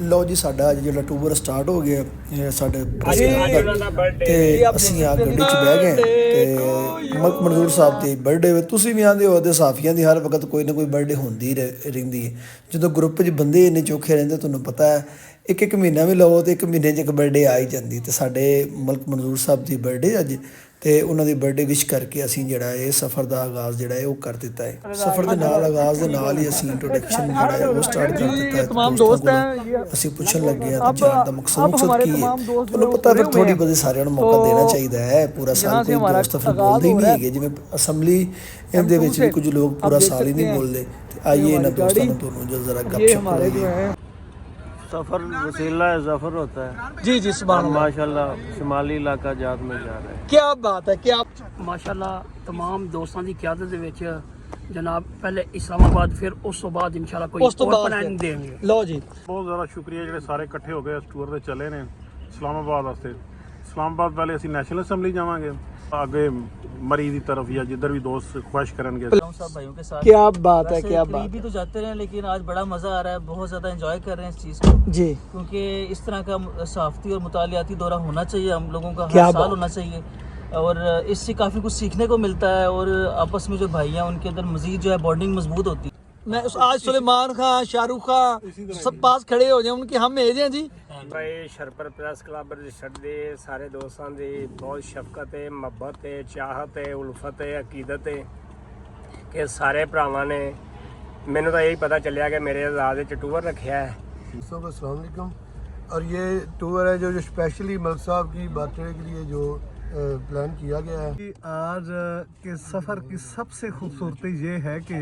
लो जी साडा अज जो tour start हो गया साढ़े ते असीं आ गड्डी च बह गए ते मलक मंजूर साहब के बर्थडे तुसीं भी आंदे हो साफियां की हर वक्त कोई ना कोई बर्थडे होंदी रहिंदी है जो ग्रुप च बंदे इन्ने चोखे रहिंदे तुहानूं पता है एक एक महीना भी लवो तो एक महीने च एक बर्थडे आ ही जाती तो साढ़े मलक मंजूर साहब की बर्थडे अज तो उन्होंने बर्थडे विश करके असीं जिहड़ा है सफ़र का आगाज़ जिहड़ा है वो कर दिता है सफ़र के नाल आगाज़ के नाल ही असीं इंट्रोडक्शन जिहड़ा है वो स्टार्ट कर दिता है दोस्तों को असीं पुछण लगे हैं तो जान का मकसद की है तुहानूं पता फिर थोड़ी बहुत सारिਆਂ ਨੂੰ मौका देना चाहिए है पूरा साल कोई दोस्त फिर बोलते ही नहीं है जिवें असैम्बली दे विच भी कुछ लोग पूरा साल ही नहीं बोलते आइए इन्हां दोस्तां नूं तुहानूं जो जरा गपशप करिए सफ़र वसीला है ज़फ़र होता है जी जी सुभान अल्लाह माशाल्लाह शिमाली इलाका जात में जा रहा है क्या बात है क्या माशाल्लाह तमाम दोस्तों की क़यादत दे विच जनाब पहले इस्लामाबाद फिर उस तो बाद इंशाल्लाह कोई उस तो और बाद प्लान देंगे लो जी बहुत ज़्यादा शुक्रिया ਜਿਹੜੇ ਸਾਰੇ ਇਕੱਠੇ ਹੋ ਕੇ ਇਸ ਟੂਰ ਤੇ ਚੱਲੇ ਨੇ ਇਸਲਾਮਾਬਾਦ ਵਾਸਤੇ ਇਸਲਾਮਾਬਾਦ ਪਹਿਲੇ ਅਸੀਂ ਨੈਸ਼ਨਲ ਅਸੈਂਬਲੀ ਜਾਵਾਂਗੇ आगे मरी की तरफ या जिधर भी दोस्त ख्वाहिश करेंगे सब भाइयों के साथ क्या बात है क्या बात भी तो जाते रहे लेकिन आज बड़ा मज़ा आ रहा है बहुत ज़्यादा एंजॉय कर रहे हैं इस चीज़ को जी क्योंकि इस तरह का सहाफ़ती और मुतालियाती दौरा होना चाहिए हम लोगों का क्या हर साल बात। होना चाहिए और इससे काफ़ी कुछ सीखने को मिलता है और आपस में जो भाई हैं उनके अंदर मज़ीद जो है बॉन्डिंग मजबूत होती है मैं आज सुलेमान खान शाहरुख खान सब पास खड़े हो जाए उनकी हम एज हैं जी भाई शरपर प्रेस क्लब रजिस्टर्ड दे सारे दोस्तों की बहुत शफकत है मुहब्बत है चाहत है उल्फत है अकीदत है कि सारे भरावां ने मैनू तो यही पता चलिया कि मेरे आज़ाद टूर रखा है दोस्तों को अस्सलाम वालेकुम और ये टूर है जो स्पेशली मलिक साहब की बर्थडे के लिए जो प्लान किया गया है आज के सफ़र की सबसे खूबसूरती ये है कि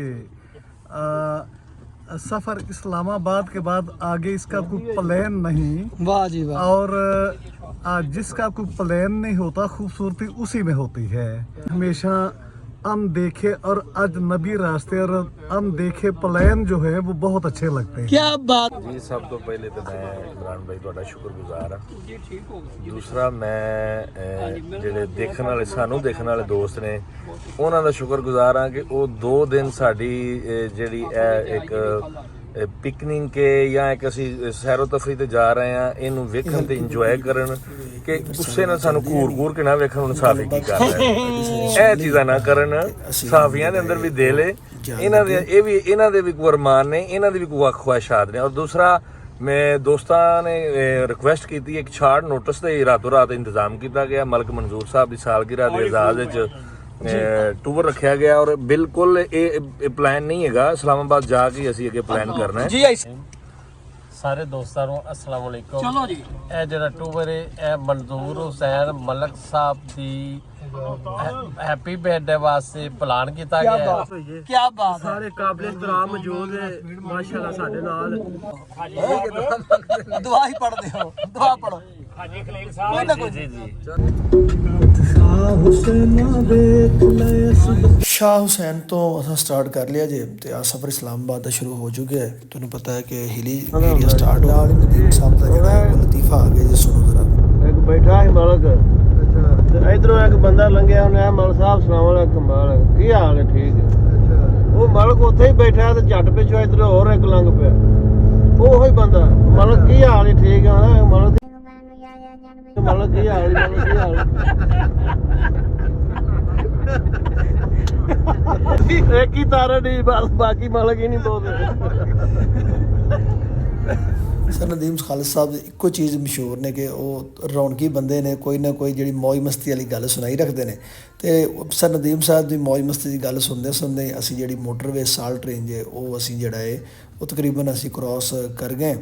सफ़र इस्लामाबाद के बाद आगे इसका कोई प्लान नहीं वाह जी वाह और जिसका कोई प्लान नहीं होता खूबसूरती उसी में होती है हमेशा अनदेखे और अजनबी रास्ते और अनदेखे प्लान जो है वो बहुत अच्छे लगते हैं क्या बात जी सब तो पहले तो मैं इमरान भाई ਤੁਹਾਡਾ ਸ਼ੁਕਰਗੁਜ਼ਾਰ ਹਾਂ ਦੂਸਰਾ ਮੈਂ ਜਿਹੜੇ ਦੇਖਣ ਵਾਲੇ ਸਾਨੂੰ ਦੇਖਣ ਵਾਲੇ ਦੋਸਤ ਨੇ ਉਹਨਾਂ ਦਾ ਸ਼ੁਕਰਗੁਜ਼ਾਰ ਹਾਂ ਕਿ ਉਹ 2 ਦਿਨ ਸਾਡੀ ਜਿਹੜੀ ਇੱਕ ਪਿਕਨਿਕ ਕੇ ਜਾਂ ਇੱਕ ਅਸੀਂ ਸੈਰੋ ਤਫਰੀ ਤੇ ਜਾ ਰਹੇ ਹਾਂ ਇਹਨੂੰ ਵੇਖਣ ਤੇ ਇੰਜੋਏ ਕਰਨ ਕਿ ਗੁੱਸੇ ਨਾਲ ਸਾਨੂੰ ਘੂਰ ਕੇ ਨਾ ਵੇਖਣ ਹੁਣ ਸਾਫੀ ਕੀ ਕਰ ਰਿਹਾ ਇਹ ਚੀਜ਼ਾਂ ਨਾ ਕਰਨ ਸਾਫੀਆਂ ਦੇ ਅੰਦਰ ਵੀ ਦਿਲ ਹੈ ਇਹਨਾਂ ਦੇ ਇਹ ਵੀ ਇਹਨਾਂ ਦੇ ਵੀ ਕੋਈ ਅਰਮਾਨ ਨੇ ਇਹਨਾਂ ਦੀ ਵੀ ਕੋਈ ਖੁਆਇਸ਼ਾਤ ਨੇ ਔਰ ਦੂਸਰਾ मैं दोस्तों ने रिक्वेस्ट की थी एक शार्ट नोटिस से रातों रात इंतजाम किया गया मलक मंजूर साहब की सालगिरह के एजाज टूर रखा गया और बिल्कुल ये प्लान नहीं है इस्लामाबाद जाके असी अगे प्लान करना है जी सारे दोस्तों को अस्सलाम वालेकुम चलो जी ਇਹ ਜਿਹੜਾ ਟੂਰ ਹੈ ਇਹ ਮਨਜ਼ੂਰ ਹੁਸੈਨ ਮਲਕ ਸਾਹਿਬ ਦੀ हैप्पी बर्थडे वास्ते प्लान किया गया है क्या बात है सारे काबिल एहतराम मौजूद है माशाल्लाह साडे नाल दुआ ही पढ़ते हो दुआ पढ़ो हाजी खलील साहब जी जी शाह हुसैन तो असां स्टार्ट कर लिया जे ते आ सफ़र इस्लामाबाद दा शुरू हो चुका है तुहानूं पता है कि हिली एरिया स्टार्ट हो गया नदीम साहब दा जिहड़ा लतीफा आ गया जे सुनो जरा एक बैठा है मलक इधरों एक बंदा लंघिया उन्हें मल साहब सलाम अलैकुम मलक की हाल है ठीक है वो मलक उत्थे ही बैठा है तो झट पिछो इधर और एक लंघ पिया वो ही बंदा मलक की हाल है ठीक है मलक मलक की हाल है मलक की हाल एक ही तारा नहीं बस बाकी मलक ही नहीं बोलते सर नदीम खालिद साहब ਇੱਕੋ ਚੀਜ਼ ਮਸ਼ਹੂਰ ਨੇ ਕਿ ਉਹ ਰੌਣਕੀ ਬੰਦੇ ਨੇ ਕੋਈ ਨਾ ਕੋਈ ਜਿਹੜੀ ਮौज ਮਸਤੀ ਵਾਲੀ ਗੱਲ ਸੁਣਾਈ ਰੱਖਦੇ ਨੇ ਤੇ ਸਰ ਨਦੀਮ ਸਾਹਿਬ ਦੀ ਮौज ਮਸਤੀ ਦੀ ਗੱਲ ਸੁਣਦੇ ਅਸੀਂ ਜਿਹੜੀ ਮੋਟਰਵੇ ਸਾਲ ਟ੍ਰੇਨ ਜੇ ਉਹ ਅਸੀਂ ਜਿਹੜਾ ਹੈ ਉਹ ਤਕਰੀਬਨ ਅਸੀਂ ਕ੍ਰਾਸ ਕਰ ਗਏ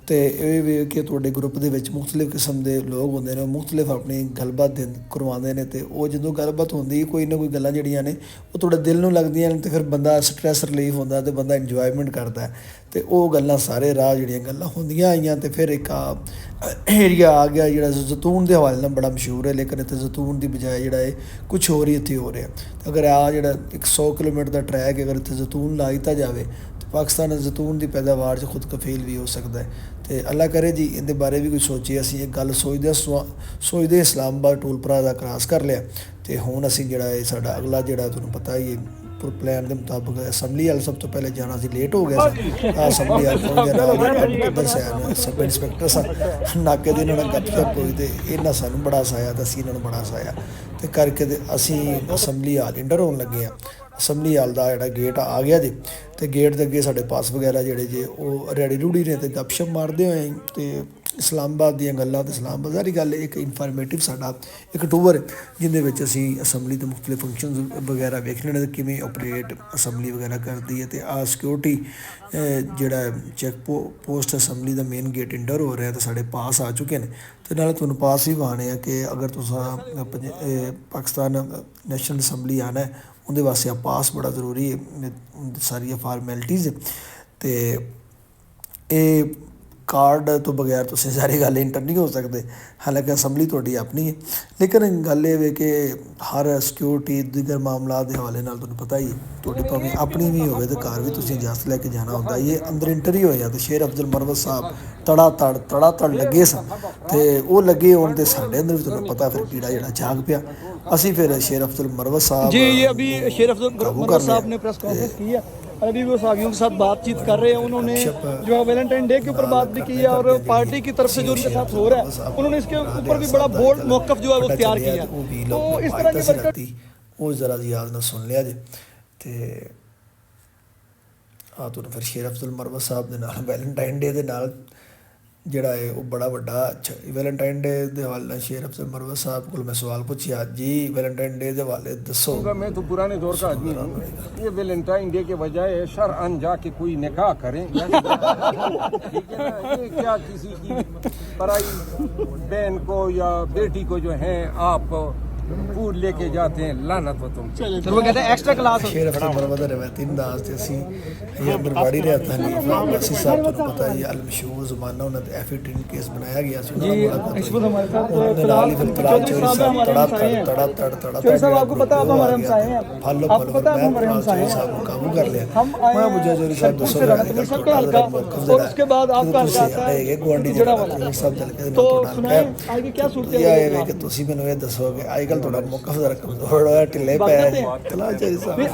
ਤੇ ਇਹ ਵੀ ਕਿ ਤੁਹਾਡੇ ਗਰੁੱਪ ਦੇ ਵਿੱਚ ਮੁxtਲਿਫ ਕਿਸਮ ਦੇ ਲੋਕ ਹੁੰਦੇ ਨੇ ਮੁxtਲਿਫ ਆਪਣੀ ਗੱਲਬਾਤ ਕਰਵਾਉਂਦੇ ਨੇ ਤੇ ਉਹ ਜਦੋਂ ਗੱਲਬਾਤ ਹੁੰਦੀ ਕੋਈ ਨਾ ਕੋਈ ਗੱਲਾਂ ਜਿਹੜੀਆਂ ਨੇ ਉਹ ਤੁਹਾਡੇ ਦਿਲ ਨੂੰ ਲੱਗਦੀਆਂ ਨੇ ਤੇ ਫਿਰ ਬੰਦਾ ਸਟ੍ਰੈਸ ਰਿਲੀਫ ਹੁੰਦਾ ਤੇ ਬੰਦਾ ਇੰਜੋਇਮੈਂਟ ਕਰਦਾ ਤੇ ਉਹ ਗੱਲਾਂ ਸਾਰੇ ਰਾਹ ਜਿਹੜੀਆਂ ਗੱਲਾਂ ਹੁੰਦੀਆਂ ਆਈਆਂ ਤੇ ਫਿਰ ਇੱਕ ਏਰੀਆ ਆ ਗਿਆ ਜਿਹੜਾ ਜ਼ੈਤੂਨ ਦੇ ਹਵਾਲੇ ਨਾਲ ਬੜਾ ਮਸ਼ਹੂਰ ਹੈ ਲੇਕਿਨ ਇੱਥੇ ਜ਼ੈਤੂਨ ਦੀ ਬਜਾਏ ਜਿਹੜਾ ਹੈ ਕੁਛ ਹੋਰ ਹੀ ਇੱਥੇ ਹੋ ਰਿਹਾ ਤੇ ਅਗਰ ਆ ਜਿਹੜਾ 100 ਕਿਲੋਮੀਟਰ ਦਾ ਟਰੈਕ ਅਗਰ ਇੱਥੇ ਜ਼ੈਤੂਨ ਲਾ ਦਿੱਤਾ ਜਾਵੇ पाकिस्तान जैतून की पैदावार से खुद कफील भी हो सकता है तो अल्लाह करे जी इनके बारे भी कुछ सोचिए असी एक गल सोचते इस्लामाबाद टोल प्लाजा क्रॉस कर लिया तो हुण असी जिहड़ा है साडा अगला जिहड़ा तुहानूं पता ही है ਪਲਾਨ ਦੇ ਮੁਤਾਬਕ ਅਸੈਂਬਲੀ ਹਾਲ ਸਭ ਤੋਂ ਪਹਿਲੇ ਜਾਣਾ ਸੀ, ਲੇਟ ਹੋ ਗਿਆ ਸੀ। ਅਸੈਂਬਲੀ ਹਾਲ ਪਹੁੰਚ ਗਿਆ, ਨਾਲ ਅੰਦਰ ਸੈਨ ਸਬ ਇੰਸਪੈਕਟਰ ਸਨ, ਨਾਕੇ ਦੇ ਇਹਨਾਂ ਨਾਲ ਗੱਪਸ਼ਪ ਹੋਈ ਤੇ ਇਹਨਾਂ ਸਾਨੂੰ ਬੜਾ ਹਸਾਇਆ ਤੇ ਅਸੀਂ ਇਹਨਾਂ ਨੂੰ ਬੜਾ ਹਸਾਇਆ ਤੇ ਕਰਕੇ ਤੇ ਅਸੀਂ ਅਸੈਂਬਲੀ ਹਾਲ ਇੰਟਰ ਹੋਣ ਲੱਗੇ ਹਾਂ। ਅਸੈਂਬਲੀ ਹਾਲ ਦਾ ਜਿਹੜਾ ਗੇਟ ਆ ਗਿਆ ਜੀ ਤੇ ਗੇਟ ਦੇ ਅੱਗੇ ਸਾਡੇ ਪਾਸ ਵਗੈਰਾ ਜਿਹੜੇ ਜੇ ਉਹ ਰੈਡੀ ਰੂੜੀ ਨੇ ਤੇ ਗੱਪਸ਼ਪ ਮਾਰਦੇ ਹੋਏ ਤੇ ਇਸਲਾਮਾਬਾਦ ਦੀਆਂ ਗੱਲਾਂ ਤੇ ਇਸਲਾਮਾਬਾਦ ਸਾਰੀ ਗੱਲ ਇੱਕ ਇਨਫੋਰਮੇਟਿਵ ਸਾਡਾ ਇੱਕ ਟੂਰ ਜਿਹਦੇ ਵਿੱਚ ਅਸੀਂ ਅਸੈਂਬਲੀ ਦੇ ਮੁਖਤਲਿਫ ਫੰਕਸ਼ਨਸ ਵਗੈਰਾ ਵੇਖਣੇ ਨੇ, ਕਿਵੇਂ ਆਪਰੇਟ ਅਸੈਂਬਲੀ ਵਗੈਰਾ ਕਰਦੀ ਹੈ ਤੇ ਆ ਸਿਕਿਉਰਿਟੀ ਜਿਹੜਾ ਚੈੱਕ ਪੋਸਟ ਅਸੈਂਬਲੀ ਦਾ ਮੇਨ ਗੇਟ ਇੰਟਰ ਹੋ ਰਿਹਾ ਤੇ ਸਾਡੇ ਪਾਸ ਆ ਚੁੱਕੇ ਨੇ ਤੇ ਨਾਲੇ ਤੁਹਾਨੂੰ ਪਾਸ ਵੀ ਵਿਖਾਣੇ ਆ ਕਿ ਅਗਰ ਤੁਸੀਂ ਪਾਕਿਸਤਾਨ ਨੈਸ਼ਨਲ ਅਸੈਂਬਲੀ ਆਉਣਾ ਉਹਦੇ ਵਾਸਤੇ ਆ ਪਾਸ ਬੜਾ ਜ਼ਰੂਰੀ ਹੈ, ਸਾਰੀਆਂ ਫਾਰਮੈਲਿਟੀਜ਼ ਤੇ ਇਹ ਕਾਰਡ ਤੋਂ ਬਗੈਰ ਤੁਸੀਂ ਸਾਰੀ ਗੱਲ ਇੰਟਰ ਨਹੀਂ ਹੋ ਸਕਦੇ। ਹਾਲਾਂਕਿ ਅਸੈਂਬਲੀ ਤੁਹਾਡੀ ਆਪਣੀ ਹੈ, ਲੇਕਿਨ ਗੱਲ ਇਹ ਵੇ ਕਿ ਹਰ ਸਿਕਿਉਰਿਟੀ ਦੀਗਰ ਮਾਮਲਾਤ ਦੇ ਹਵਾਲੇ ਨਾਲ ਤੁਹਾਨੂੰ ਪਤਾ ਹੀ ਹੈ, ਤੁਹਾਡੀ ਭਾਵੇਂ ਆਪਣੀ ਵੀ ਹੋਵੇ ਤੇ ਕਾਰ ਵੀ ਤੁਸੀਂ ਇਜਾਜ਼ਤ ਲੈ ਕੇ ਜਾਣਾ ਹੁੰਦਾ। ਇਹ ਅੰਦਰ ਇੰਟਰ ਹੀ ਹੋਇਆ ਤੇ ਸ਼ੇਰ ਅਫਜ਼ਲ ਮਰਵਤ ਸਾਹਿਬ ਤੜਾ ਤੜ ਲੱਗੇ ਸਨ ਤੇ ਉਹ ਲੱਗੇ ਹੋਣ ਤੇ ਸਾਡੇ ਅੰਦਰ ਵੀ ਤੁਹਾਨੂੰ ਪਤਾ ਫਿਰ ਕੀੜਾ ਜਿਹੜਾ ਜਾਗ ਪਿਆ। ਅਸੀਂ ਫਿਰ शेर अफजल मरवत साहब जी, ये अभी शेर अफजल मरवत साहब ने प्रेस कॉन्फ्रेंस की है और अभी वो साथियों के साथ बातचीत कर रहे हैं। उन्होंने जो है वैलेंटाइन डे के ऊपर बात भी की है और पार्टी की तरफ से जो उनके साथ हो रहा है उन्होंने इसके ऊपर भी बड़ा बोल्ड मौकफ जो है वो तैयार किया। तो इस तरह के वर्कर वो जरा याद ना सुन लिया जे ते ਆ ਤੁਹਾਨੂੰ ਫਿਰ शेर अफजल मरवत साहब ਦੇ ਨਾਲ ਵੈਲੈਂਟਾਈਨ ਡੇ ਦੇ ਨਾਲ ਜਿਹੜਾ ਹੈ ਉਹ ਬੜਾ ਵੱਡਾ ਵੈਲੈਂਟਾਈਨ ਡੇ ਦੇ ਹਵਾਲੇ ਨਾਲ शेर अफजल मरवत साहब को मैं सवाल पूछा जी वैलेंटाइन डे के हवाले दसो। मैं तो पुराने दौर का आदमी हूँ, ये वैलेंटाइन डे के बजाय शरअन जाके कोई निकाह करें ठीक है ना। ये क्या किसी की पराई बहन को या बेटी को जो है आप फूल लेके जाते हैं, लानत हो तुम। तो वो कहते हैं एक्स्ट्रा क्लास शेर अफजल मरवत ਦਾ ਰਵਾਇਤੀ ਅੰਦਾਜ਼ ਤੇ ਅਸੀਂ ਇਹ ਬਰਬਾੜੀ ਰਿਹਾ ਨਹੀਂ ਅਸੀਂ ਸਾਹਿਬ ਤੁਹਾਨੂੰ ਪਤਾ ਹੀ ਅਲ ਮਸ਼ਹੂਰ ਜ਼ਮਾਨਾ ਉਹਨਾਂ ਤੇ ਐਫ18 ਕੇਸ ਬਣਾਇਆ ਗਿਆ ਸੀ जी इस वक्त हमारे साथ ਨਾਲ ਹੀ ਫਿਰ ਤਲਾਕ ਚੋਰੀ ਸਾਹਿਬ ਤੜਾ चौधरी साहब आपको पता है आप हमारे हमसाए हैं, ਫਾਲੋ आपको पता है आप हमारे हमसाए हैं। ਸਾਹਿਬ ਨੂੰ ਕਾਬੂ ਕਰ ਲਿਆ। हम आए ਮੈਂ ਮੁਝੇ ਚੌਧਰੀ ਸਾਹਿਬ ਦੱਸੋ सब का हल्का और उसके बाद आपका हल्का आता ਹੈ ਗਵਾਂਡੀ जड़ा ਜਿਹੜਾ वाला। ਸਾਹਿਬ ਚੱਲ ਕੇ तो सुनाए आगे क्या सूरत ਇਹ ਹੈ ਕਿ ਤੁਸੀਂ ਮੈਨੂੰ ਇਹ ਦੱਸੋਗੇ ਅੱਜ ਕੱਲ ਤੁਹਾਡਾ ਮੌਕਫ ਜ਼ਰਾ ਕਮਜ਼ੋਰ ਹੋਇਆ ਢਿੱਲੇ ਪੈ ਤਲਾਕ ਚੋਰੀ ਸਾਹਿਬ नहीं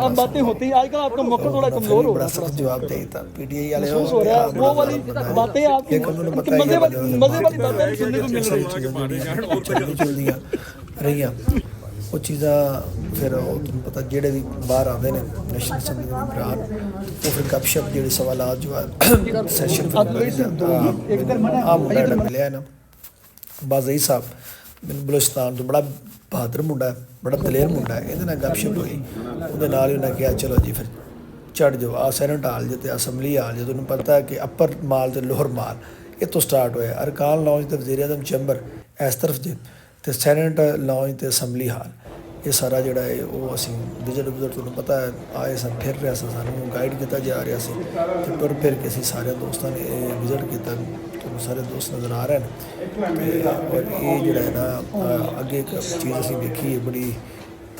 आप बातें होती हैं आजकल आपका मौका थोड़ा कमजोर हो बड़ा रहा है, सख्त जवाब देता पीटीआई वाले महसूस हो रहा है वो वाली बातें आपकी मजे वाली बातें सुनने को मिल रही है। ਚੱਲਦੀਆਂ ਰਹੀਆਂ ਉਹ ਚੀਜ਼ਾਂ ਫਿਰ ਉਹ ਤੁਹਾਨੂੰ ਪਤਾ ਜਿਹੜੇ ਵੀ ਬਾਹਰ ਆਉਂਦੇ ਨੇ ਨੈਸ਼ਨਲ ਅਸੈਂਬਲੀ ਦੇ ਮੈਂਬਰਾਂ ਉਹ ਫਿਰ ਗੱਪਸ਼ਪ ਜਿਹੜੇ ਸਵਾਲਾਤ ਜੋ ਹੈ ਸੈਸ਼ਨ ਆ ਮੁੰਡਾ ਜਿਹੜਾ ਮਿਲਿਆ ਨਾ ਬਾਜ਼ਈ ਸਾਹਿਬ ਮੈਨੂੰ ਬਲੋਚਿਸਤਾਨ ਤੋਂ ਬੜਾ ਬਹਾਦਰ ਮੁੰਡਾ ਬੜਾ ਦਲੇਰ ਮੁੰਡਾ ਹੈ, ਇਹਦੇ ਨਾਲ ਗੱਪਸ਼ਪ ਹੋਈ ਉਹਦੇ ਨਾਲ ਹੀ ਉਹਨਾਂ ਕਿਹਾ ਚਲੋ ਜੀ ਫਿਰ ਚੜ੍ਹ ਜਾਓ ਆ ਸੈਨੇਟ ਹਾਲ ਜੇ ਤੇ ਅਸੈਂਬਲੀ ਹਾਲ ਜੇ ਤੁਹਾਨੂੰ ਪਤਾ ਹੈ ਕਿ ਅੱਪਰ ਮਾਲ ਤੇ ਲੋਅਰ ਮਾਲ ਇੱਥੋਂ ਸਟਾਰਟ ਹੋਇਆ ਅਰਕਾਨ ਲਾਉਂਜ ਤੇ ਵਜ਼ੀਰ ਆਜ਼ਮ ਚੈਂਬਰ ਇਸ ਤਰਫ ਜੇ ਤੇ ਸੈਨੇਟ ਲਾਉਂਜ ਤੇ ਅਸੈਂਬਲੀ ਹਾਲ ਇਹ ਸਾਰਾ ਜਿਹੜਾ ਹੈ ਉਹ ਅਸੀਂ ਵਿਜ਼ਿਟ ਤੁਹਾਨੂੰ ਪਤਾ ਹੈ ਆਏ ਸਨ ਫਿਰ ਰਿਹਾ ਸੀ ਸਾਨੂੰ ਗਾਈਡ ਕੀਤਾ ਜਾ ਰਿਹਾ ਸੀ ਤੇ ਤੁਰ ਫਿਰ ਕੇ ਅਸੀਂ ਸਾਰੇ ਦੋਸਤਾਂ ਨੇ ਇਹ ਵਿਜ਼ਿਟ ਕੀਤਾ ਤੁਹਾਨੂੰ ਸਾਰੇ ਦੋਸਤ ਨਜ਼ਰ ਆ ਰਹੇ ਨੇ ਤੇ ਔਰ ਇਹ ਜਿਹੜਾ ਹੈ ਨਾ ਅੱਗੇ ਇੱਕ ਚੀਜ਼ ਅਸੀਂ ਦੇਖੀ ਹੈ ਬੜੀ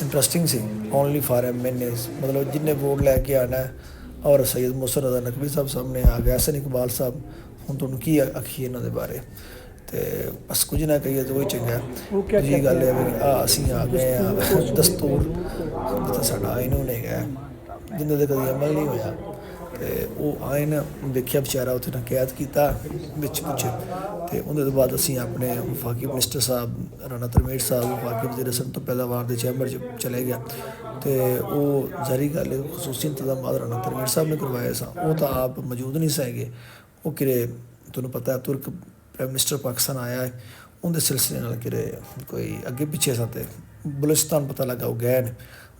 interesting C only for MNAs ਮਤਲਬ ਜਿੰਨੇ ਵੋਟ ਲੈ ਕੇ ਆਉਣਾ ਔਰ ਸੈयद ਮੁਸਰ ਰਜ਼ਾ ਨਕਵੀ ਸਾਹਿਬ ਸਾਹਮਣੇ ਆ ਗਿਆ ਹਸਨ ਇਕਬਾਲ ਸਾਹਿਬ ਹੁਣ ਤੁਹਾਨੂੰ ਕੀ ਆਖੀਏ ਇਹਨਾਂ ਦੇ ਬਾਰੇ ਤੇ ਬਸ ਕੁਝ ਨਾ ਕਹੀਏ ਤਾਂ ਉਹ ਚੰਗਾ ਜੀ ਗੱਲ ਹੈ ਵੀ ਅਸੀਂ ਆ ਗਏ ਆ ਦਸਤੂਰ ਜਿੱਥੇ ਸਾਡਾ ਆਇਨ ਹੋਣੇ ਗਿਆ ਜਿੰਦੇ ਤੇ ਕਦੀ ਅਮਲ ਨਹੀਂ ਹੋਇਆ ਤੇ ਉਹ ਆਇਨ ਦੇਖਿਆ ਵਿਚਾਰਾ ਉੱਥੇ ਨਾ ਕੈਦ ਕੀਤਾ ਵਿੱਚ ਕੁਛ ਤੇ ਉਹਦੇ ਤੋਂ ਬਾਅਦ ਅਸੀਂ ਆਪਣੇ ਵਫਾਕੀ ਮਿਨਿਸਟਰ ਸਾਹਿਬ ਰਾਣਾ ਤਰਮੇੜ ਸਾਹਿਬ ਵਫਾਕੀ ਵਜ਼ੀਰ ਅਸਮ ਤੋਂ ਪੈਦਾਵਾਰ ਦੇ ਚੈਂਬਰ 'ਚ ਚਲੇ ਗਿਆ ਤੇ ਉਹ ਜ਼ਾਰੀ ਗੱਲ ਹੈ ਖਸੂਸੀ ਇੰਤਜ਼ਾਮਾਤ ਰਾਣਾ ਤਰਮੇੜ ਸਾਹਿਬ ਨੇ ਕਰਵਾਏ ਸਨ ਉਹ ਤਾਂ ਆਪ ਮੌਜੂਦ ਨਹੀਂ ਸੀਗੇ ਉਹ ਕਿਰੇ ਤੁਹਾਨੂੰ ਪਤਾ ਹੈ ਤੁਰਕ ਪ੍ਰਾਈਮ ਮਿਨਿਸਟਰ ਪਾਕਿਸਤਾਨ ਆਇਆ ਹੈ ਉਹਦੇ ਸਿਲਸਿਲੇ ਨਾਲ ਕਿਰੇ ਕੋਈ ਅੱਗੇ ਪਿੱਛੇ ਸਾ ਤੇ ਬਲੋਚਿਸਤਾਨ ਪਤਾ ਲੱਗਾ ਉਹ ਗਏ ਨੇ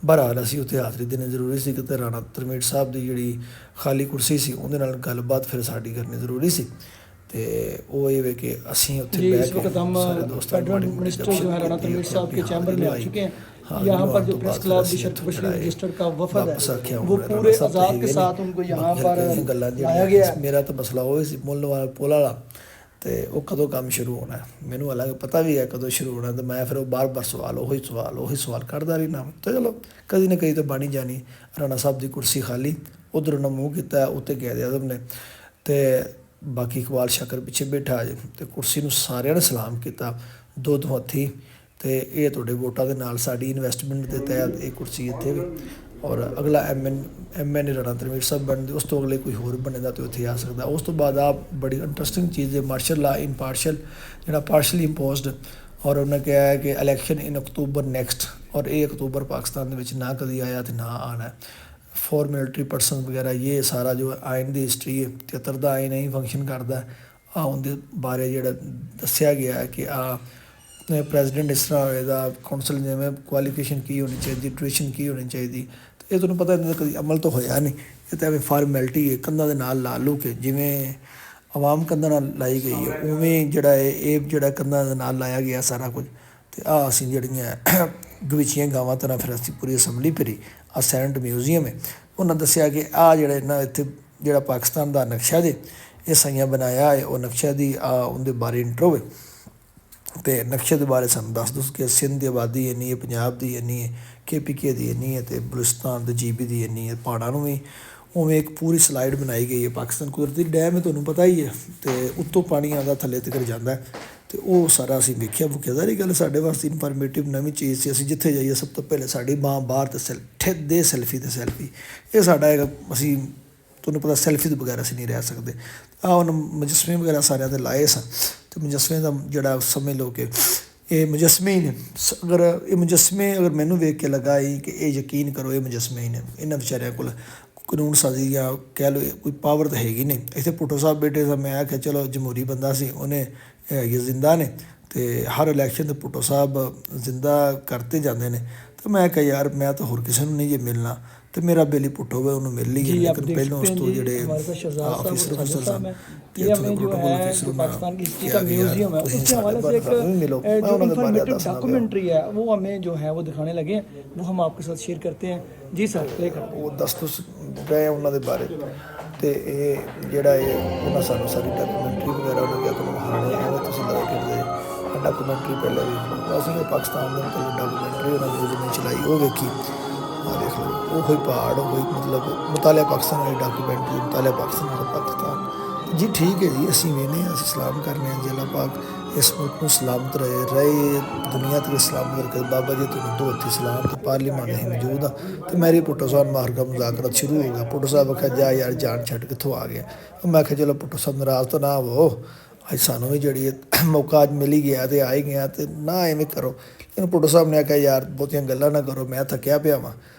ਬਹਰਹਾਲ ਅਸੀਂ ਉੱਥੇ ਹਾਜ਼ਰੀ ਦੇਣੀ ਜ਼ਰੂਰੀ ਸੀ ਕਿ ਰਾਣਾ ਤਰਮੇੜ ਸਾਹਿਬ ਦੀ ਜਿਹੜੀ ਖਾਲੀ ਕੁਰਸੀ ਸੀ ਉਹਦੇ ਨਾਲ ਗੱਲਬਾਤ ਫਿਰ ਸਾਡੀ ਕਰਨੀ ਜ਼ਰੂਰੀ ਸੀ ਤੇ ਉਹ ਇਹ ਵੇ ਕਿ ਅਸੀਂ ਉੱਥੇ ਬੈਠ ਕੇ ਸਾਰੇ ਦੋਸਤਾਂ ਨੂੰ मिनिस्टर जो है राणा तनवीर साहब के चैम्बर में आ चुके हैं। यहाँ पर जो press club bishop Bashir registered का वफद है वो पूरे आज़ाद के साथ उनको यहाँ पर लाया गया है। मेरा तो मसला वो ਸੀ ਮੁੱਲ ਵਾਲਾ ਪੁਲ ਵਾਲਾ ਤੇ ਉਹ ਕਦੋਂ ਕੰਮ ਸ਼ੁਰੂ ਹੋਣਾ ਮੈਨੂੰ ਹਾਲਾਂਕਿ ਪਤਾ ਵੀ ਹੈ ਕਦੋਂ ਸ਼ੁਰੂ ਹੋਣਾ ਤੇ ਮੈਂ ਫਿਰ ਉਹ ਬਾਰ-ਬਾਰ ਉਹੀ ਸਵਾਲ ਕਰਦਾ ਰਹੀ ਨਾ ਤੇ ਚਲੋ ਕਦੀ ਨਾ ਕਦੀ ਤਾਂ ਬਣੀ ਜਾਣੀ ਰਾਣਾ ਸਾਹਿਬ ਦੀ ਕੁਰਸੀ ਖਾਲੀ ਉਧਰ ਉਹਨਾਂ ਮੂੰਹ ਕੀਤਾ ਉੱਤੇ ਕਹਿ ਆਜ਼ਮ ਨੇ ਤੇ ਬਾਕੀ ਇਕਬਾਲ ਸ਼ਾਕਰ ਪਿੱਛੇ ਬੈਠਾ ਜੇ ਤੇ ਕੁਰਸੀ ਨੂੰ ਸਾਰਿਆਂ ਨੇ ਸਲਾਮ ਕੀਤਾ ਦੋ ਹੱਥੀ ਤੇ ਇਹ ਤੁਹਾਡੇ ਵੋਟਾਂ ਦੇ ਨਾਲ ਸਾਡੀ ਇਨਵੈਸਟਮੈਂਟ ਦੇ ਤਹਿਤ ਇਹ ਕੁਰਸੀ ਇੱਥੇ ਵੀ ਔਰ ਅਗਲਾ ਐਮ ਐਨ ਏ ਰਾਣਾ ਧਰਮਵੀਰ ਸਾਹਿਬ ਬਣਦੇ, ਉਸ ਤੋਂ ਅਗਲੇ ਕੋਈ ਹੋਰ ਬਣੇਗਾ ਤਾਂ ਉੱਥੇ ਆ ਸਕਦਾ। ਉਸ ਤੋਂ ਬਾਅਦ ਆ ਬੜੀ ਇੰਟਰਸਟਿੰਗ ਚੀਜ਼ ਹੈ, ਮਾਰਸ਼ਲ ਲਾ ਇਨਪਾਰਸ਼ਲ, ਜਿਹੜਾ ਪਾਰਸ਼ਲੀ ਇੰਪੋਜ਼ਡ, ਔਰ ਉਹਨਾਂ ਕਿਹਾ ਹੈ ਕਿ ਇਲੈਕਸ਼ਨ ਇਨ ਅਕਤੂਬਰ ਨੈਕਸਟ, ਔਰ ਇਹ ਅਕਤੂਬਰ ਪਾਕਿਸਤਾਨ ਦੇ ਵਿੱਚ ਨਾ ਕਦੀ ਆਇਆ ਤੇ ਨਾ ਆਉਣਾ। ਫੋਰ ਮਿਲਟਰੀ ਪਰਸਨ ਵਗੈਰਾ, ਇਹ ਸਾਰਾ ਜੋ ਆਇਨ ਦੀ ਹਿਸਟਰੀ ਹੈ, 73 ਦਾ ਆਇਨ ਨਹੀਂ ਫੰਕਸ਼ਨ ਕਰਦਾ। ਆ ਉਹਦੇ ਬਾਰੇ ਜਿਹੜਾ ਦੱਸਿਆ ਗਿਆ ਹੈ ਕਿ ਆ ਪ੍ਰੈਜ਼ੀਡੈਂਟ ਇਸ ਤਰ੍ਹਾਂ ਹੋਏਗਾ, ਕੌਂਸਲ ਜਿਵੇਂ ਕੁਆਲੀਫਿਕੇਸ਼ਨ ਕੀ ਹੋਣੀ ਚਾਹੀਦੀ, ਡਿਊਰੇਸ਼ਨ ਕੀ ਹੋਣੀ ਚਾਹੀਦੀ, ਤੇ ਇਹ ਤੁਹਾਨੂੰ ਪਤਾ ਇਹਨਾਂ ਦਾ ਕਦੀ ਅਮਲ ਤਾਂ ਹੋਇਆ ਨਹੀਂ। ਇਹ ਤਾਂ ਐਵੇਂ ਫਾਰਮੈਲਿਟੀ ਹੈ, ਕੰਧਾਂ ਦੇ ਨਾਲ ਲਾ ਲੂ ਕੇ, ਜਿਵੇਂ ਆਵਾਮ ਕੰਧਾਂ ਨਾਲ ਲਾਈ ਗਈ ਹੈ ਉਵੇਂ ਜਿਹੜਾ ਇਹ ਜਿਹੜਾ ਕੰਧਾਂ ਦੇ ਨਾਲ ਲਾਇਆ ਗਿਆ ਸਾਰਾ ਕੁਝ। ਅਤੇ ਆ ਅਸੀਂ ਜਿਹੜੀਆਂ ਗਵਿਚੀਆਂ ਗਾਵਾਂ ਤਰ੍ਹਾਂ ਫਿਰ ਅਸੀਂ ਪੂਰੀ ਅਸੈਂਬਲੀ ਫਿਰੀ। ਆ ਸੈਨੇਟ ਮਿਊਜ਼ੀਅਮ ਹੈ, ਉਹਨਾਂ ਦੱਸਿਆ ਕਿ ਆ ਜਿਹੜਾ ਇਹਨਾਂ ਇੱਥੇ ਜਿਹੜਾ ਪਾਕਿਸਤਾਨ ਦਾ ਨਕਸ਼ਾ ਜੇ ਇਹ ਸਾਈਆਂ ਬਣਾਇਆ ਹੈ, ਉਹ ਨਕਸ਼ਾ ਦੀ ਉਹਦੇ ਬਾਰੇ ਇੰਟਰੋ ਹੈ, ਅਤੇ ਨਕਸ਼ੇ ਦੇ ਬਾਰੇ ਸਾਨੂੰ ਦੱਸ ਦੋ ਕਿ ਸਿੰਧ ਦੀ ਆਬਾਦੀ ਇੰਨੀ ਹੈ, ਪੰਜਾਬ ਦੀ ਇੰਨੀ ਹੈ, KPK ਦੀ ਇੰਨੀ ਹੈ, ਅਤੇ ਬਲੂਚਿਸਤਾਨ ਦੇ GB ਦੀ ਇੰਨੀ ਹੈ। ਪਹਾੜਾਂ ਨੂੰ ਵੀ ਉਵੇਂ ਇੱਕ ਪੂਰੀ ਸਲਾਈਡ ਬਣਾਈ ਗਈ ਹੈ। ਪਾਕਿਸਤਾਨ ਕੁਦਰਤੀ ਡੈਮ ਹੈ, ਤੁਹਾਨੂੰ ਪਤਾ ਹੀ ਹੈ, ਅਤੇ ਉੱਤੋਂ ਪਾਣੀ ਆਉਂਦਾ ਥੱਲੇ ਤੱਕ ਜਾਂਦਾ, ਅਤੇ ਉਹ ਸਾਰਾ ਅਸੀਂ ਵੇਖਿਆ ਵੁਖਿਆ। ਸਾਰੀ ਗੱਲ ਸਾਡੇ ਵਾਸਤੇ ਇਨਫੋਰਮੇਟਿਵ ਨਵੀਂ ਚੀਜ਼ ਸੀ। ਅਸੀਂ ਜਿੱਥੇ ਜਾਈਏ ਸਭ ਤੋਂ ਪਹਿਲੇ ਸਾਡੀ ਬਾਂਹ ਬਾਹਰ ਤੇ ਸੈਲਫੀ ਤੇ ਸੈਲਫੀ, ਇਹ ਸਾਡਾ ਹੈਗਾ। ਅਸੀਂ ਤੁਹਾਨੂੰ ਪਤਾ ਸੈਲਫੀ ਤੋਂ ਬਗੈਰ ਅਸੀਂ ਨਹੀਂ ਰਹਿ ਸਕਦੇ। ਹੁਣ ਮੁਜੱਸਮੇ ਵਗੈਰਾ ਸਾਰਿਆਂ 'ਤੇ ਲਾਏ ਸਨ, ਅਤੇ ਮੁਜੱਸਮੇ ਦਾ ਜਿਹੜਾ ਸਮਝ ਲਓ ਕਿ ਇਹ ਮੁਜੱਸਮੇ ਹੀ ਨੇ। ਅਗਰ ਮੈਨੂੰ ਵੇਖ ਕੇ ਲੱਗਾ ਕਿ ਇਹ ਯਕੀਨ ਕਰੋ ਇਹ ਮੁਜੱਸਮੇ ਹੀ ਨੇ। ਇਹਨਾਂ ਵਿਚਾਰਿਆਂ ਕੋਲ ਕਾਨੂੰਨ ਸਾਜ਼ੀ ਜਾਂ ਕਹਿ ਲਓ ਕੋਈ ਪਾਵਰ ਤਾਂ ਹੈਗੀ ਨਹੀਂ। ਇੱਥੇ ਭੁੱਟੋ ਸਾਹਿਬ ਬੈਠੇ ਸੀ, ਮੈਂ ਆਖਿਆ ਚਲੋ ਜਮਹੂਰੀ ਬੰਦਾ ਸੀ, ਉਹਨੇ ਹੈਗੇ ਜ਼ਿੰਦਾ ਨੇ, ਅਤੇ ਹਰ ਇਲੈਕਸ਼ਨ 'ਤੇ ਭੁੱਟੋ ਸਾਹਿਬ ਜ਼ਿੰਦਾ ਕਰਤੇ ਜਾਂਦੇ ਨੇ। ਤਾਂ ਮੈਂ ਕਿਹਾ ਯਾਰ ਮੈਂ ਤਾਂ ਹੋਰ ਕਿਸੇ ਨੂੰ ਨਹੀਂ ਜੇ ਮਿਲਣਾ, ਅਤੇ ਮੇਰਾ ਬੇਲੀ ਭੁੱਟੋ ਹੋਵੇ ਉਹਨੂੰ ਮਿਲ ਲਈਏ। ਲੇਕਿਨ ਪਹਿਲਾਂ ਉਸ ਤੋਂ ਜਿਹੜੇ ਅਫਸਰ ਸਾਹਿਬ ये हमें जो है जो पाकिस्तान की हिस्ट्री का म्यूजियम है उसके हवाले से एक जो इंफॉर्मेटिव डॉक्यूमेंट्री है वो हमें जो है वो दिखाने लगे हैं, वो हम आपके साथ शेयर करते हैं। जी सर प्ले कर। ਉਹ ਦੱਸ ਰਹੇ ਉਹਨਾਂ ਦੇ ਬਾਰੇ, ਅਤੇ ਇਹ ਜਿਹੜਾ ਉਹਨਾਂ ਸਾਨੂੰ ਸਾਰੀ ਡਾਕੂਮੈਂਟਰੀ ਵਗੈਰਾ ਉਹਨਾਂ ਕਿਹਾ ਤੁਹਾਨੂੰ ਹਾਣੇ ਐਵੇਂ ਤੁਸੀਂ ਲੈ ਕੇ ਦੇ ਡਾਕੂਮੈਂਟਰੀ ਪਹਿਲਾਂ ਵੇਖ ਲਓ। ਅਸੀਂ ਪਾਕਿਸਤਾਨ ਦੇ ਮਤਲਬ ਡਾਕੂਮੈਂਟਰੀ ਉਹਨਾਂ ਦੀ ਜਿਵੇਂ ਚਲਾਈ ਉਹ ਵੇਖੀ, ਆ ਦੇਖ ਲਓ ਉਹ ਕੋਈ ਪਹਾੜ, ਉਹ ਕੋਈ ਮਤਲਬ ਮੁਤਾਲਿਆ ਪਾਕਿਸਤਾਨ ਵਾਲੀ ਡਾਕੂਮੈਂਟਰੀ, ਮੁਤਾਲਿਆ ਪਾਕਿਸਤਾਨ ਜੀ। ਠੀਕ ਹੈ ਜੀ, ਅਸੀਂ ਵੇਖਦੇ ਹਾਂ, ਅਸੀਂ ਸਲਾਮ ਕਰਨੇ ਹਾਂ ਜੀ ਅੱਲਾਹ ਪਾਕ ਇਸ ਮੁਲਕ ਨੂੰ ਸਲਾਮਤ ਰਹੇ ਦੁਨੀਆ 'ਤੇ ਸਲਾਮਤ ਰੱਖੇ। ਬਾਬਾ ਜੀ ਤੁਹਾਨੂੰ ਦੋ ਹੱਥੀ ਸਲਾਮ, ਅਤੇ ਪਾਰਲੀਮਾਨ ਅਸੀਂ ਮੌਜੂਦ ਹਾਂ, ਅਤੇ ਮੇਰੀ ਭੁੱਟੋ ਸਾਹਿਬ ਮਾਰ ਦਾ ਮੁਜ਼ਾਕਰਾ ਸ਼ੁਰੂ ਹੋ ਗਿਆ। ਭੁੱਟੋ ਸਾਹਿਬ ਆਖਿਆ ਜਾ ਯਾਰ ਜਾਨ ਛੱਡ ਕਿੱਥੋਂ ਆ ਗਿਆ। ਮੈਂ ਆਖਿਆ ਚਲੋ ਭੁੱਟੋ ਸਾਹਿਬ ਨਾਰਾਜ਼ ਤਾਂ ਨਾ ਹੋਵੋ, ਅੱਜ ਸਾਨੂੰ ਵੀ ਜਿਹੜੀ ਮੌਕਾ ਅੱਜ ਮਿਲ ਹੀ ਗਿਆ ਅਤੇ ਆ ਹੀ ਗਿਆ, ਅਤੇ ਨਾ ਐਵੇਂ ਕਰੋ। ਲੇਕਿਨ ਭੁੱਟੋ ਸਾਹਿਬ ਨੇ ਆਖਿਆ ਯਾਰ ਬਹੁਤੀਆਂ ਗੱਲਾਂ ਨਾ ਕਰੋ, ਮੈਂ ਥੱਕਿਆ ਪਿਆ ਵਾਂ।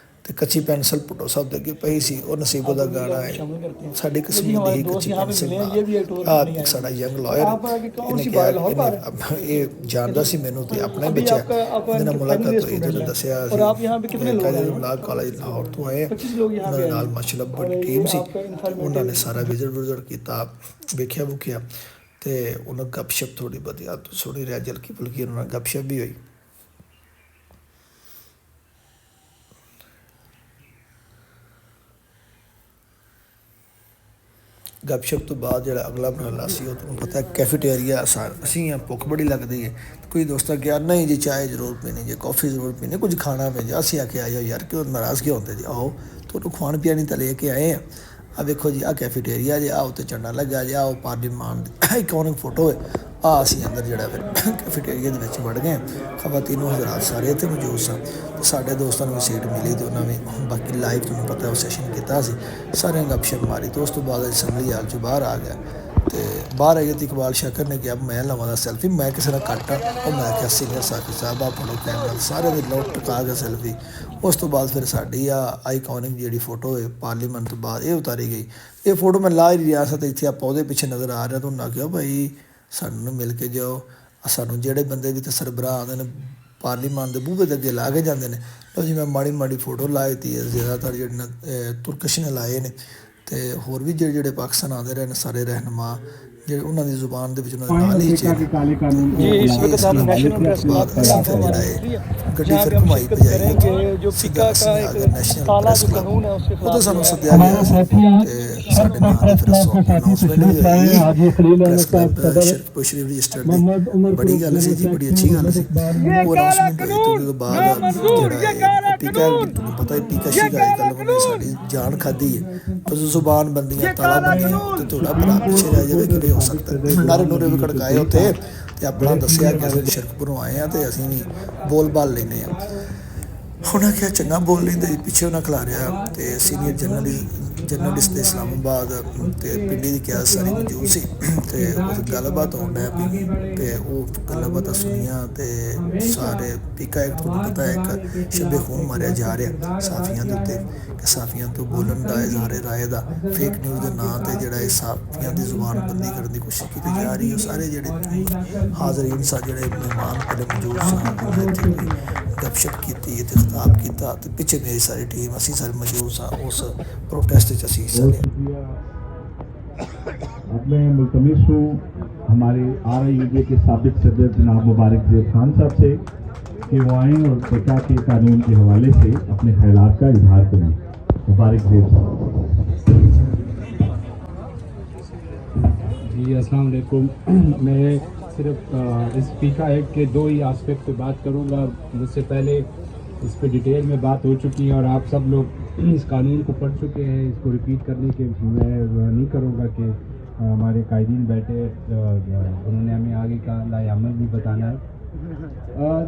ਅਤੇ ਕੱਚੀ ਪੈਨਸਲ ਭੁੱਟੋ ਸਾਹਿਬ ਦੇ ਅੱਗੇ ਪਈ ਸੀ, ਉਹ ਨਸੀਬੋ ਦਾ ਗਾਣਾ ਹੈ ਸਾਡੀ ਕਿਸਮਤ ਦੀ ਕੱਚੀ ਪੈਨਸਲ। ਆਹ ਸਾਡਾ ਯੰਗ ਲਾਇਰ ਇਹਨੇ ਕਿਹਾ ਇਹ ਜਾਣਦਾ ਸੀ ਮੈਨੂੰ, ਅਤੇ ਆਪਣਾ ਹੀ ਬੱਚਾ ਇਹਦੇ ਨਾਲ ਮੁਲਾਕਾਤ ਹੋਈ, ਇਹਨੇ ਦੱਸਿਆ ਮੁਲਾਕ ਕਾਲਜ ਲਾਹੌਰ ਤੋਂ ਆਏ, ਉਹਨਾਂ ਦੇ ਨਾਲ ਮਾਸ਼ਾਅੱਲਾ ਬੜੀ ਟੀਮ ਸੀ। ਉਹਨਾਂ ਨੇ ਸਾਰਾ ਵਿਜ਼ਿਟ ਕੀਤਾ, ਵੇਖਿਆ ਵੁਖਿਆ, ਅਤੇ ਉਹਨਾਂ ਗੱਪਸ਼ਪ ਥੋੜ੍ਹੀ ਵਧੀਆ ਸੁਣੀ ਰਿਹਾ, ਹਲਕੀ ਫੁਲਕੀ ਉਹਨਾਂ ਨਾਲ ਗੱਪਸ਼ਪ ਵੀ ਹੋਈ। ਗੱਪਸ਼ਪ ਤੋਂ ਬਾਅਦ ਜਿਹੜਾ ਅਗਲਾ ਮਰਹਲਾ ਸੀ ਉਹ ਤੁਹਾਨੂੰ ਪਤਾ ਕੈਫੇਟੇਰੀਆ ਅਸੀਂ ਭੁੱਖ ਬੜੀ ਲੱਗਦੀ ਹੈ। ਕੋਈ ਦੋਸਤਾਂ ਕਿਹਾ ਨਹੀਂ ਜੀ ਚਾਹ ਜ਼ਰੂਰ ਪੀਣੀ, ਜੇ ਕੌਫੀ ਜ਼ਰੂਰ ਪੀਣੀ, ਕੁਝ ਖਾਣਾ ਪੈ ਜਾ। ਅਸੀਂ ਆਖਿਆ ਆਇਓ ਯਾਰ ਕਿਉਂ ਨਾਰਾਜ਼ ਕਿਉਂ ਹੁੰਦੇ ਜੀ, ਆਓ ਤੁਹਾਨੂੰ ਖਾਣ ਪੀਣ ਹੀ ਤਾਂ ਲੈ ਕੇ ਆਏ ਆ। ਆ ਵੇਖੋ ਜੀ ਆਹ ਕੈਫੇਟੇਰੀਆ ਜੇ, ਆਹ ਉੱਤੇ ਝੰਡਾ ਲੱਗਾ ਜੇ, ਆਹ ਪਾਰਲੀਮਾਨ ਦੀ ਇਕੋਨਿਕ ਫੋਟੋ ਹੈ। ਆ ਅਸੀਂ ਅੰਦਰ ਜਿਹੜਾ ਫਿਰ ਕੈਫੇਟੇਰੀਆ ਦੇ ਵਿੱਚ ਵੜ ਗਏ। ਖਵਾਤੀਨ ਹਜ਼ਰਾਤ ਸਾਰੇ ਇੱਥੇ ਮੌਜੂਦ ਸਨ, ਅਤੇ ਸਾਡੇ ਦੋਸਤਾਂ ਨੂੰ ਵੀ ਸੀਟ ਮਿਲੀ, ਅਤੇ ਉਹਨਾਂ ਵੀ ਬਾਕੀ ਲਾਈਵ ਤੁਹਾਨੂੰ ਪਤਾ ਉਹ ਸੈਸ਼ਨ ਕੀਤਾ ਸੀ, ਸਾਰਿਆਂ ਗੱਪਸ਼ਪ ਮਾਰੀ। ਅਤੇ ਉਸ ਤੋਂ ਬਾਅਦ ਅਸੈਂਬਲੀ ਹਾਲ 'ਚੋਂ ਬਾਹਰ ਆ ਗਿਆ, ਅਤੇ ਬਾਹਰ ਆਏ ਤਾਂ ਇਕਬਾਲ ਸ਼ਾਕਰ ਨੇ ਕਿਹਾ ਮੈਂ ਲਵਾਂ ਸੈਲਫੀ, ਮੈਂ ਕਿਸੇ ਨਾਲ ਘੱਟ ਆ। ਉਹ ਮੈਂ ਕਿਹਾ ਸੀਨੀਅਰ ਸਾਥੀ ਸਾਹਿਬ ਆ ਫੜੋ ਕੈਮਰਾ, ਸਾਰੇ ਦੇ ਲੋਕ ਟਕਾ ਕੇ ਸੈਲਫੀ। ਉਸ ਤੋਂ ਬਾਅਦ ਫਿਰ ਸਾਡੀ ਆਈਕੋਨਿਕ ਜਿਹੜੀ ਫੋਟੋ ਹੈ ਪਾਰਲੀਮੈਂਟ ਤੋਂ ਬਾਅਦ ਇਹ ਉਤਾਰੀ ਗਈ। ਇਹ ਫੋਟੋ ਮੈਂ ਲਾ ਹੀ ਰਿਹਾ ਸੀ, ਅਤੇ ਇੱਥੇ ਆਪਾਂ ਉਹਦੇ ਪਿੱਛੇ ਨਜ਼ਰ ਆ ਰਿਹਾ, ਤਾਂ ਉਹਨਾਂ ਕਿਹਾ ਭਾਈ ਸਾਨੂੰ ਮਿਲ ਕੇ ਜਾਓ। ਸਾਨੂੰ ਜਿਹੜੇ ਬੰਦੇ ਵੀ ਤਾਂ ਸਰਬਰਾਹ ਆਉਂਦੇ ਨੇ ਪਾਰਲੀਮਾਨ ਦੇ ਬੂਹੇ ਦੇ ਅੱਗੇ ਲਾ ਕੇ ਜਾਂਦੇ ਨੇ। ਲਓ ਜੀ ਮੈਂ ਮਾੜੀ ਮਾੜੀ ਫੋਟੋ ਲਾਈ ਤੀ, ਜ਼ਿਆਦਾਤਰ ਜਿਹੜੇ ਤੁਰਕਸ਼ ਨੇ ਲਾਏ ਨੇ, ਅਤੇ ਹੋਰ ਵੀ ਜਿਹੜੇ ਪਾਕਿਸਤਾਨ ਆਉਂਦੇ ਰਹੇ ਨੇ ਸਾਰੇ ਰਹਿਨੁਮਾ ਜਿਹੜੇ ਉਹਨਾਂ ਦੀ ਜ਼ੁਬਾਨ ਦੇ ਵਿੱਚ ਉਹਨਾਂ ਦੇ ਨਾਲ ਹੀ ਚੇਂਜ ਗੱਡੀ ਫਿਰ ਘੁਮਾਈ ਭਜਾਈ ਸਿੱਧਾ ਨੈਸ਼ਨਲ ਪ੍ਰੈਸ ਕਲੱਬ ਉਹਦੇ ਸਾਨੂੰ ਸੱਦਿਆ ਗਿਆ, ਅਤੇ ਸਾਡੇ ਨਾਲ ਫਿਰ ਅਨਾਊਂਸਮੈਂਟ ਵੀ ਹੋਈ ਪ੍ਰੈਸ ਕਲੱਬ ਸ਼ਰੀਫ ਰਜਿਸਟਰਡ ਦੀ। ਬੜੀ ਗੱਲ ਸੀ ਜੀ, ਬੜੀ ਅੱਛੀ ਗੱਲ ਸੀ। ਉਹ ਅਨਾਊਂਸਮੈਂਟ ਹੋਈ ਤੋਂ ਬਾਅਦ ਜਿਹੜਾ ਪੀਕਾ ਤੁਹਾਨੂੰ ਪਤਾ ਹੀ ਪੀਕਾ ਸ਼ਿਕਾਇਤ ਕਰ ਉਹਨੇ ਸਾਡੀ ਜਾਨ ਖਾਧੀ ਹੈ। ਜ਼ੁਬਾਨ ਬੰਦੀਆਂ ਤਾਲਾ ਬੰਦੀਆਂ, ਅਤੇ ਤੁਹਾਡਾ ਭਰਾ ਪਿੱਛੇ ਰਹਿ ਜਾਵੇ ਕਿਵੇਂ ਹੋ ਸਕਦਾ। ਨਾਰੇ ਨੂਰੇ ਵੀ ਖੜਕਾਏ ਉੱਥੇ, ਅਤੇ ਆਪਣਾ ਦੱਸਿਆ ਕਿ ਅਸੀਂ ਸ਼ਰਕਪੁਰੋਂ ਆਏ ਹਾਂ ਅਤੇ ਅਸੀਂ ਵੀ ਬੋਲ ਬਾਲ ਲੈਂਦੇ ਹਾਂ। ਉਹਨਾਂ ਕਿਹਾ ਚੰਗਾ ਬੋਲ ਲੈਂਦੇ ਜੀ, ਪਿੱਛੇ ਉਹਨਾਂ ਖਿਲਾਰਿਆ ਤੇ ਸੀਨੀਅਰ ਜਰਨਲਿਸਟ ਦੇ ਇਸਲਾਮਾਬਾਦ ਤੇ ਪਿੰਡੀ ਦੀ ਕਿਆ ਸਾਰੀ ਮੌਜੂਦ ਸੀ ਤੇ ਉਸ ਗੱਲਬਾਤ ਹੋਣ ਡਿਆ ਪਈ ਤੇ ਉਹ ਗੱਲਬਾਤਾਂ ਸੁਣੀਆਂ ਤੇ ਸਾਰੇ ਪੀਕਾ ਇੱਕ ਤੁਹਾਨੂੰ ਪਤਾ ਹੈ ਇੱਕ ਸ਼ਬੇ ਖੂਨ ਮਾਰਿਆ ਜਾ ਰਿਹਾ ਸਾਫੀਆਂ ਦੇ ਉੱਤੇ ਕਿ ਸਾਫੀਆਂ ਤੋਂ ਬੋਲਣ ਦਾ ਇਜ਼ਹਾਰ ਰਾਏ ਦਾ ਫੇਕ ਨਿਊਜ਼ ਦੇ ਨਾਂ ਤੇ ਜਿਹੜਾ ਇਹ ਸਾਫੀਆਂ ਦੀ ਜ਼ੁਬਾਨ ਬੰਦੀ ਕਰਨ ਦੀ ਕੋਸ਼ਿਸ਼ ਕੀਤੀ ਜਾ ਰਹੀ ਹੈ। ਸਾਰੇ ਜਿਹੜੇ ਹਾਜ਼ਰੀਨ ਸਾ ਜਿਹੜੇ ਮਹਿਮਾਨ ਬੜੇ ਮੌਜੂਦ ਸਨ ਇੱਥੇ ਗੱਪਸ਼ਪ ਕੀਤੀ ਤੇ ਖਿਤਾਬ ਕੀਤਾ ਤੇ ਪਿੱਛੇ ਮੇਰੀ ਸਾਰੀ ਟੀਮ ਅਸੀਂ ਸਾਰੇ ਮੌਜੂਦ ਸਾਂ ਉਸ प्रोटेस्ट से अब मैं मुल्तमिस हूँ हमारे RIUJ के साबिक सदर जनाब मुबारक ज़ेब खान साहब से कि वो आएँ और फ़िक़ा के कानून के हवाले से अपने ख्यालात का इजहार करें। मुबारक ज़ेब साहब। जी अस्सलाम वालेकुम। मैं सिर्फ इस फ़िक़ा एक्ट के दो ही आस्पेक्ट पे बात करूँगा। मुझसे पहले इस पे डिटेल में बात हो चुकी है और आप सब लोग इस कानून को पढ़ चुके हैं। इसको रिपीट करने के मैं नहीं करूँगा कि हमारे कायदीन बैठे उन्होंने हमें आगे का लाएअमल भी बताना है।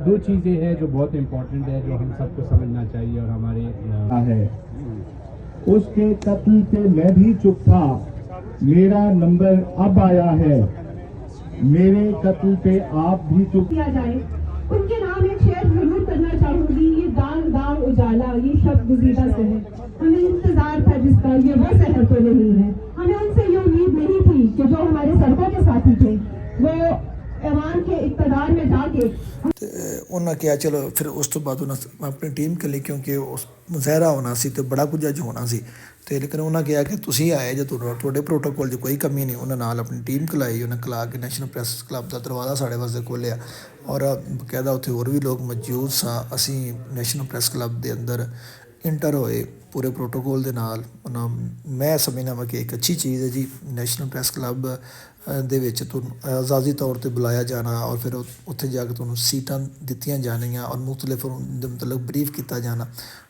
दो चीज़ें हैं जो बहुत इम्पोर्टेंट है जो हम सबको समझना चाहिए और हमारे है उसके कत्ल पे मैं भी चुप था, मेरा नंबर अब आया है, मेरे कत्ल पे आप भी चुप किया जाए। उनके नाम एक शेर जरूर करना चाहूंगी, ये दाग दाग उजाला ये शब्द गुज़ीदा से है, हमें इंतजार था जिसका ये वो शहर तो नहीं है। हमें उनसे ये उम्मीद नहीं थी कि जो हमारे सड़कों के साथी थे वो ऐवान के इक़्तिदार में जाके ਤੇ ਉਹਨਾਂ ਕਿਹਾ ਚਲੋ ਫਿਰ ਉਸ ਤੋਂ ਬਾਅਦ ਉਹਨਾਂ ਆਪਣੀ ਟੀਮ ਕੇ ਲਈ ਕਿਉਂਕਿ ਉਸ ਮੁਜ਼ਾਹਰਾ ਹੋਣਾ ਸੀ ਤੇ ਬੜਾ ਕੁਝ ਅੱਜ ਹੋਣਾ ਸੀ ਤੇ ਲੇਕਿਨ ਉਹਨਾਂ ਕਿਹਾ ਕਿ ਤੁਸੀਂ ਆਏ ਜੇ ਤੁਹਾਡੇ ਪ੍ਰੋਟੋਕੋਲ 'ਚ ਕੋਈ ਕਮੀ ਨਹੀਂ। ਉਹਨਾਂ ਨਾਲ ਆਪਣੀ ਟੀਮ ਖਲਾਈ, ਉਹਨਾਂ ਖਲਾ ਕੇ ਨੈਸ਼ਨਲ ਪ੍ਰੈਸ ਕਲੱਬ ਦਾ ਦਰਵਾਜ਼ਾ ਸਾਡੇ ਵਾਸਤੇ ਖੋਲ੍ਹਿਆ ਔਰ ਬਕਾਇਦਾ ਉੱਥੇ ਹੋਰ ਵੀ ਲੋਕ ਮੌਜੂਦ ਸਾਂ। ਅਸੀਂ ਨੈਸ਼ਨਲ ਪ੍ਰੈਸ ਕਲੱਬ ਦੇ ਅੰਦਰ ਇੰਟਰ ਹੋਏ ਪੂਰੇ ਪ੍ਰੋਟੋਕੋਲ ਦੇ ਨਾਲ। ਉਹਨਾਂ ਮੈਂ ਸਮਝਦਾ ਵਾ ਕਿ ਇੱਕ ਅੱਛੀ ਚੀਜ਼ ਹੈ ਜੀ ਨੈਸ਼ਨਲ ਪ੍ਰੈਸ ਕਲੱਬ ਦੇ ਵਿੱਚ ਤੁਹਾਨੂੰ ਆਜ਼ਾਦੀ ਤੌਰ 'ਤੇ ਬੁਲਾਇਆ ਜਾਣਾ ਔਰ ਫਿਰ ਉੱਥੇ ਜਾ ਕੇ ਤੁਹਾਨੂੰ ਸੀਟਾਂ ਦਿੱਤੀਆਂ ਜਾਣੀਆਂ ਔਰ ਮੁਖਤਲਿਫ ਦੇ ਮਤਲਬ ਬਰੀਫ ਕੀਤਾ ਜਾਣਾ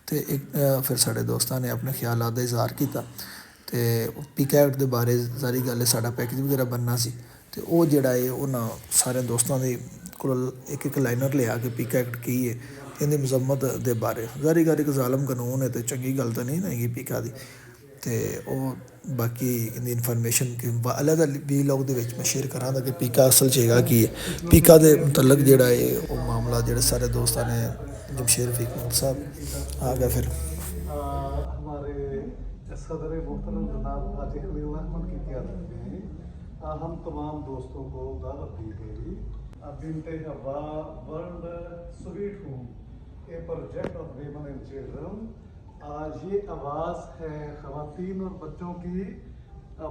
ਤੇ ਇੱਕ ਫਿਰ ਸਾਡੇ ਦੋਸਤਾਂ ਨੇ ਆਪਣੇ ਖਿਆਲਾਤ ਦਾ ਇਜ਼ਹਾਰ ਕੀਤਾ ਤੇ ਪੀਕਾ ਐਕਟ ਦੇ ਬਾਰੇ ਸਾਰੀ ਗੱਲ ਸਾਡਾ ਪੈਕੇਜ ਵਗੈਰਾ ਬਣਨਾ ਸੀ ਤੇ ਉਹ ਜਿਹੜਾ ਹੈ ਉਹਨਾਂ ਸਾਰੇ ਦੋਸਤਾਂ ਦੇ ਕੋਲ ਇੱਕ ਇੱਕ ਲਾਈਨਰ ਲਿਆ ਕਿ ਪੀਕਾ ਐਕਟ ਕੀ ਹੈ ਇਹਦੀ ਮਜ਼ੰਮਤ ਦੇ ਬਾਰੇ। ਜ਼ਾਰੀ ਗੱਲ ਇੱਕ ਜ਼ਾਲਮ ਕਾਨੂੰਨ ਹੈ ਤੇ ਚੰਗੀ ਗੱਲ ਤਾਂ ਨਹੀਂ ਹੈਗੀ ਪੀਕਾ ਦੀ ਤੇ ਉਹ ਬਾਕੀ ਇਹਦੀ ਇਨਫੋਰਮੇਸ਼ਨ ਕਿ ਅਲੱਗ ਵੀਲੌਗ ਦੇ ਵਿੱਚ ਮੈਂ ਸ਼ੇਅਰ ਕਰਾਂਗਾ ਕਿ ਪੀਕਾ ਅਸਲ 'ਚ ਹੈਗਾ ਕੀ ਹੈ। ਪੀਕਾ ਦੇ ਮੁਤਲਕ ਜਿਹੜਾ ਹੈ ਉਹ ਮਾਮਲਾ ਜਿਹੜੇ ਸਾਰੇ ਦੋਸਤਾਂ ਨੇ जमशेर फ़िक़ा साहब आ गया फिर हमारे सदर मुख्तरम जनाब हाजी खलील अहमद की क़यादत में हम तमाम दोस्तों को दावत दी गई। बिनते हवा world sweet home A project of women and children. ये आवाज़ है ख़वातीन और बच्चों की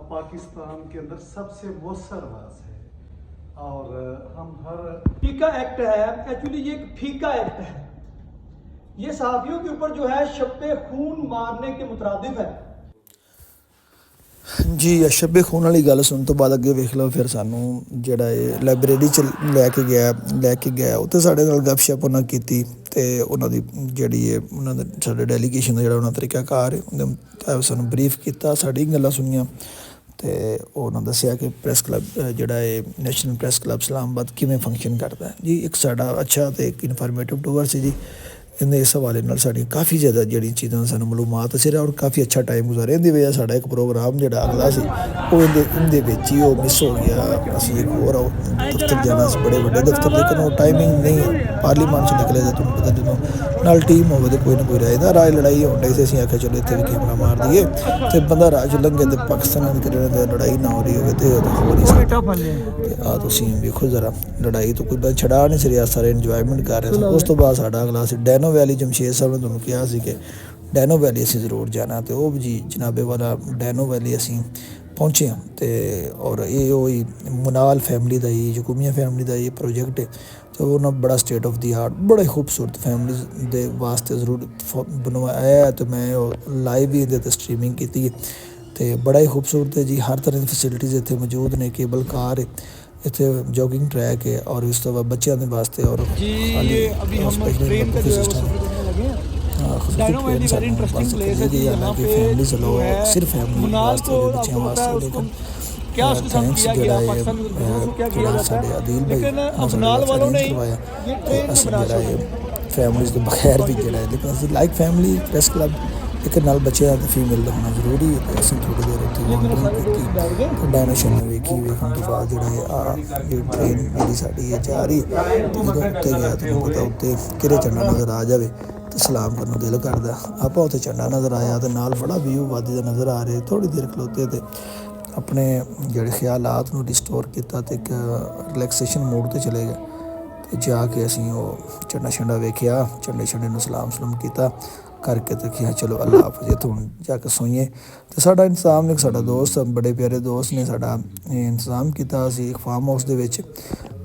पाकिस्तान के अंदर सबसे मौसर आवाज़ है और हम हर फीका एक्ट है एक्चुअली ये एक फीका एक्ट है। ये सहाफ़ियों के ऊपर जो है शब्बे खून मारने के मुतरादिफ है जी। शब्बे खून वाली गल सुनने तो बाद अगे वेख लो फिर सानू जिहड़ा ਇਹ ਲਾਇਬ੍ਰੇਰੀ 'ਚ ਲੈ ਕੇ ਗਿਆ ਉੱਥੇ ਸਾਡੇ ਨਾਲ ਗੱਪਸ਼ਪ ਉਹਨਾਂ ਕੀਤੀ ਤੇ ਉਹਨਾਂ ਦੀ ਜਿਹੜੀ ਹੈ ਉਹਨਾਂ ਦੇ ਸਾਡੇ ਡੈਲੀਗੇਸ਼ਨ ਦਾ ਜਿਹੜਾ ਉਹਨਾਂ ਤਰੀਕਾਕਾਰ ਉਹਦੇ ਮੁਤਾਬਿਕ ਸਾਨੂੰ ਬਰੀਫ ਕੀਤਾ, ਸਾਡੀ ਗੱਲਾਂ ਸੁਣੀਆਂ ਤੇ ਉਹਨਾਂ ਦੱਸਿਆ ਕਿ ਪ੍ਰੈਸ ਕਲੱਬ ਜਿਹੜਾ ਹੈ ਨੈਸ਼ਨਲ ਪ੍ਰੈਸ ਕਲੱਬ ਇਸਲਾਮਾਬਾਦ ਕਿਵੇਂ ਫੰਕਸ਼ਨ ਕਰਦਾ ਹੈ ਜੀ। ਇੱਕ ਸਾਡਾ ਅੱਛਾ ਤੇ ਇੱਕ ਇਨਫੋਰਮੇਟਿਵ ਟੂਰ ਸੀ ਜੀ। ਇਹਦੇ ਇਸ ਹਵਾਲੇ ਨਾਲ ਸਾਡੀ ਕਾਫੀ ਜ਼ਿਆਦਾ ਜਿਹੜੀਆਂ ਚੀਜ਼ਾਂ ਸਾਨੂੰ ਮਾਲੂਮਾਤ ਸੀ ਔਰ ਕਾਫੀ ਅੱਛਾ ਟਾਈਮ ਗੁਜ਼ਾਰਿਆ। ਇਹਦੀ ਵਜ੍ਹਾ ਸਾਡਾ ਇੱਕ ਪ੍ਰੋਗਰਾਮ ਜਿਹੜਾ ਅਗਲਾ ਸੀ ਉਹ ਇਹਦੇ ਵਿੱਚ ਹੀ ਉਹ ਮਿਸ ਹੋ ਗਿਆ। ਅਸੀਂ ਇੱਕ ਹੋਰ ਦਫ਼ਤਰ ਜਾਣਾ ਸੀ, ਬੜੇ ਵੱਡੇ ਦਫ਼ਤਰ, ਲੇਕਿਨ ਉਹ ਟਾਈਮਿੰਗ ਨਹੀਂ ਪਾਰਲੀਮਾਨ 'ਚ ਨਿਕਲੇ ਤਾਂ ਤੁਹਾਨੂੰ ਪਤਾ ਜਦੋਂ ਨਾਲ ਟੀਮ ਹੋਵੇ ਤਾਂ ਕੋਈ ਨਾ ਕੋਈ ਰਾਏ ਦਾ ਰਾਜ ਲੜਾਈ ਹੋਣ ਡਈ ਸੀ। ਅਸੀਂ ਆਖਿਆ ਚਲੋ ਇੱਥੇ ਵੀ ਕੈਮਰਾ ਮਾਰ ਦਈਏ ਤੇ ਬੰਦਾ ਰਾਹ 'ਚ ਲੰਘੇ ਤੇ ਪਾਕਿਸਤਾਨ ਦੀ ਲੜਾਈ ਨਾ ਹੋ ਰਹੀ ਹੋਵੇ ਤੇ ਹੋ ਨਹੀਂ ਸਕਦੀ। ਤੇ ਆ ਤੁਸੀਂ ਵੇਖੋ ਜ਼ਰਾ ਲੜਾਈ ਤੋਂ ਕੋਈ ਬੰਦਾ ਛੜਾ ਨਹੀਂ ਸੀ ਰਿਹਾ, ਸਾਰੇ ਇੰਜੋਇਮੈਂਟ ਕਰ ਰਹੇ ਸੀ। ਉਸ ਤੋਂ ਬਾਅਦ ਸਾਡਾ ਅਗਲਾ ਸੀ ਡੈਨੋ ਵੈਲੀ। ਜਮਸ਼ੇਦ ਸਾਹਿਬ ਨੇ ਤੁਹਾਨੂੰ ਕਿਹਾ ਸੀ ਕਿ ਡੈਨੋ ਵੈਲੀ ਅਸੀਂ ਜ਼ਰੂਰ ਜਾਣਾ ਤੇ ਉਹ ਜੀ ਜਨਾਬੇ ਵਾਲਾ ਡੈਨੋ ਵੈਲੀ ਅਸੀਂ ਪਹੁੰਚੇ ਹਾਂ ਤੇ ਔਰ ਇਹ ਉਹ ਹੀ ਮੁਨਾਲ ਫੈਮਿਲੀ ਦਾ ਹੀ ਜਕੂਮੀਆ ਫੈਮਿਲੀ ਦਾ ਇਹ ਪ੍ਰੋਜੈਕਟ ਹੈ ਤੇ ਉਹਨਾਂ ਬੜਾ ਸਟੇਟ ਆਫ ਦੀ ਆਰਟ ਬੜਾ ਖੂਬਸੂਰਤ ਫੈਮਿਲੀ ਦੇ ਵਾਸਤੇ ਜ਼ਰੂਰ ਬਣਵਾਇਆ ਤੇ ਮੈਂ ਉਹ ਲਾਈਵ ਵੀ ਇਹਦੇ 'ਤੇ ਸਟਰੀਮਿੰਗ ਕੀਤੀ ਹੈ ਤੇ ਬੜਾ ਹੀ ਖੂਬਸੂਰਤ ਹੈ ਜੀ। ਹਰ ਤਰ੍ਹਾਂ ਦੀ ਫੈਸਿਲਿਟੀਜ਼ ਇੱਥੇ ਮੌਜੂਦ ਨੇ, ਕੇਬਲ ਕਾਰ ਹੈ ਇੱਥੇ, ਜੋਗਿੰਗ ਟਰੈਕ ਹੈ ਔਰ ਇਸ ਤੋਂ ਬਾਅਦ ਬੱਚਿਆਂ ਦੇ ਵਾਸਤੇ ਔਰ Dino Valley very interesting place है जी। यहाँ पे जो है मुनाल को आपको पता है उसको क्या उसके साथ किया गया, पाकिस्तान में क्या किया जाता है, लेकिन अब मुनाल वालों ने ये ट्रेन बनाया ਫੈਮਲੀਜ਼ ਤੋਂ ਬਗੈਰ ਵੀ ਜਿਹੜਾ ਹੈ, ਲੇਕਿਨ ਅਸੀਂ ਲਾਈਕ ਫੈਮਲੀ ਪ੍ਰੈਸ ਕਲੱਬ ਇੱਕ ਨਾਲ ਬੱਚਿਆਂ ਅਤੇ ਫੀਮੇਲ ਦਾ ਹੋਣਾ ਜ਼ਰੂਰੀ ਹੈ। ਤੇ ਅਸੀਂ ਥੋੜ੍ਹੀ ਦੇਰ ਉੱਥੇ ਵਾਂਡਰਿੰਗ ਕੀਤੀ ਤੇ ਡਾਇਨੇਸ਼ਨ ਵੇਖੀ। ਵੇਖਣ ਤੋਂ ਬਾਅਦ ਜਿਹੜਾ ਹੈ ਜਿਹੜੀ ਟ੍ਰੇਨ ਜਿਹੜੀ ਸਾਡੀ ਹੈ ਜਾ ਰਹੀ ਹੈ, ਤੇ ਜਦੋਂ ਉੱਤੇ ਗਿਆ ਤਾਂ ਮੈਨੂੰ ਪਤਾ ਉੱਤੇ ਕਿਰੇ ਝੰਡਾ ਨਜ਼ਰ ਆ ਜਾਵੇ ਤੇ ਸਲਾਮ ਕਰਨ ਨੂੰ ਦਿਲ ਕਰਦਾ। ਆਪਾਂ ਉੱਥੇ ਝੰਡਾ ਨਜ਼ਰ ਆਇਆ ਤੇ ਨਾਲ ਬੜਾ ਵਿਊ ਵਾਦੀ ਦਾ ਨਜ਼ਰ ਆ ਰਿਹਾ। ਥੋੜ੍ਹੀ ਦੇਰ ਖਲੋਤੇ ਤੇ ਆਪਣੇ ਜਿਹੜੇ ਖਿਆਲਾਤ ਨੂੰ ਰਿਸਟੋਰ ਕੀਤਾ ਤੇ ਇੱਕ ਰਿਲੈਕਸੇਸ਼ਨ ਮੋਡ 'ਤੇ ਚਲੇ ਗਏ। ਤੇ ਜਾ ਕੇ ਅਸੀਂ ਉਹ ਝੰਡਾ ਛੰਡਾ ਵੇਖਿਆ, ਝੰਡੇ ਛੰਡੇ ਨੂੰ ਸਲਾਮ ਸਲੂਮ ਕੀਤਾ ਕਰਕੇ ਤੇ ਕਿਹਾ ਚਲੋ ਅੱਲਾ ਹਾਫਿਜ਼, ਇੱਥੋਂ ਹੁਣ ਜਾ ਕੇ ਸੋਈਏ। ਤੇ ਸਾਡਾ ਇੰਤਜ਼ਾਮ ਇੱਕ ਸਾਡਾ ਦੋਸਤ, ਬੜੇ ਪਿਆਰੇ ਦੋਸਤ ਨੇ ਸਾਡਾ ਇੰਤਜ਼ਾਮ ਕੀਤਾ। ਅਸੀਂ ਇੱਕ ਫਾਰਮ ਹਾਊਸ ਦੇ ਵਿੱਚ,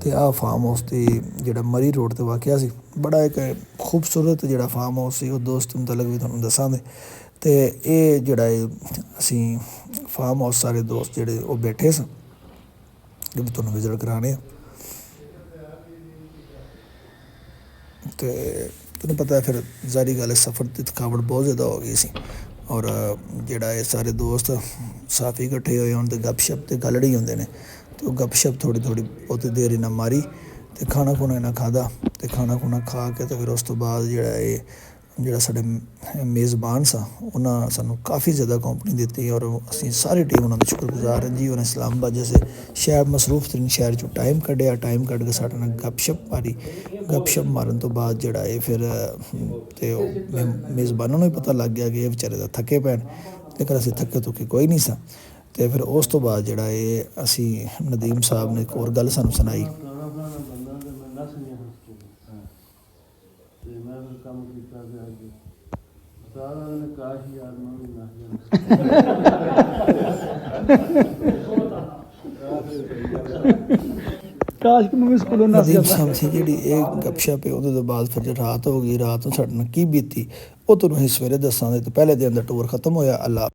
ਤੇ ਆਹ ਫਾਰਮ ਹਾਊਸ ਤੇ ਜਿਹੜਾ ਮਰੀ ਰੋਡ 'ਤੇ ਵਾਕਿਆ ਸੀ, ਬੜਾ ਇੱਕ ਖੂਬਸੂਰਤ ਜਿਹੜਾ ਫਾਰਮ ਹਾਊਸ ਸੀ, ਉਹ ਦੋਸਤ ਮੁਤਲਕ ਵੀ ਤੁਹਾਨੂੰ ਦੱਸਾਂਗੇ। ਤੇ ਇਹ ਜਿਹੜਾ ਅਸੀਂ ਫਾਰਮ ਹਾਊਸ ਸਾਰੇ ਦੋਸਤ ਜਿਹੜੇ ਉਹ ਬੈਠੇ ਸਨ, ਇਹ ਵੀ ਤੁਹਾਨੂੰ ਵਿਜ਼ਿਟ ਕਰਾਣੇ ਆ। ਤੇ ਤੁਹਾਨੂੰ ਪਤਾ ਫਿਰ ਜ਼ਾਰੀ ਗੱਲ ਹੈ, ਸਫ਼ਰ ਦੀ ਥਕਾਵਟ ਬਹੁਤ ਜ਼ਿਆਦਾ ਹੋ ਗਈ ਸੀ। ਔਰ ਜਿਹੜਾ ਇਹ ਸਾਰੇ ਦੋਸਤ ਸਾਥੀ ਇਕੱਠੇ ਹੋਏ ਹੋਣ ਤੇ ਗੱਪਸ਼ਪ ਤੇ ਗੱਲੜੀ ਹੁੰਦੇ ਨੇ, ਤੇ ਉਹ ਗੱਪਸ਼ਪ ਥੋੜ੍ਹੀ ਬਹੁਤੀ ਦੇਰ ਇਹਨਾਂ ਮਾਰੀ ਤੇ ਖਾਣਾ ਖੁਣਾ ਇਹਨਾਂ ਖਾਧਾ। ਤੇ ਖਾਣਾ ਖੁਣਾ ਖਾ ਕੇ ਤੇ ਫਿਰ ਉਸ ਤੋਂ ਬਾਅਦ ਜਿਹੜਾ ਸਾਡੇ ਮੇਜ਼ਬਾਨ ਸਾ, ਉਹਨਾਂ ਸਾਨੂੰ ਕਾਫੀ ਜ਼ਿਆਦਾ ਕੰਪਨੀ ਦਿੱਤੀ ਔਰ ਅਸੀਂ ਸਾਰੀ ਟੀਮ ਉਹਨਾਂ ਦਾ ਸ਼ੁਕਰਗੁਜ਼ਾਰ ਹਾਂ ਜੀ। ਉਹਨਾਂ ਇਸਲਾਮਾਬਾਦ ਜੈਸੇ ਸ਼ਹਿਰ ਮਸਰੂਫ ਤਰੀਨ ਸ਼ਹਿਰ 'ਚੋਂ ਟਾਈਮ ਕੱਢਿਆ, ਟਾਈਮ ਕੱਢ ਕੇ ਸਾਡੇ ਨਾਲ ਗੱਪਸ਼ਪ ਮਾਰੀ। ਗੱਪਸ਼ਪ ਮਾਰਨ ਤੋਂ ਬਾਅਦ ਜਿਹੜਾ ਇਹ ਫਿਰ ਤੇ ਉਹ ਮੇਜ਼ਬਾਨਾਂ ਨੂੰ ਵੀ ਪਤਾ ਲੱਗ ਗਿਆ ਕਿ ਇਹ ਵਿਚਾਰੇ ਦਾ ਥੱਕੇ ਪੈਣ, ਲੇਕਿਨ ਅਸੀਂ ਥੱਕੇ ਤੁੱਕੇ ਕੋਈ ਨਹੀਂ ਸਾਂ। ਤੇ ਫਿਰ ਉਸ ਤੋਂ ਬਾਅਦ ਜਿਹੜਾ ਇਹ ਅਸੀਂ ਨਦੀਮ ਸਾਹਿਬ ਨੇ ਇੱਕ ਹੋਰ ਗੱਲ ਸਾਨੂੰ ਸੁਣਾਈ। ਕੰਮ ਕੀਤਾ ਗਿਆ ਜੀ ਸਾਰਾ ਨੇ ਕਾਸ਼ ਯਾਰ ਨੂੰ ਨਾ ਕਾਸ਼ ਕਿ ਮੈਂ ਸਕੂਲੋਂ ਨਾ ਨਦੀਮ ਸਾਹਿਬ ਸੀ ਜਿਹੜੀ ਇਹ ਗੱਪਸ਼ਪ ਹੈ, ਉਹਦੇ ਤੋਂ ਬਾਅਦ ਫਿਰ ਰਾਤ ਹੋ ਗਈ। ਰਾਤ ਨੂੰ ਸਾਡੇ ਨਾਲ ਕੀ ਬੀਤੀ ਉਹ ਤੁਹਾਨੂੰ ਅਸੀਂ ਸਵੇਰੇ ਦੱਸਾਂਗੇ। ਤੇ ਪਹਿਲੇ ਦਿਨ ਦਾ ਟੂਰ ਖਤਮ ਹੋਇਆ। ਅੱਲਾ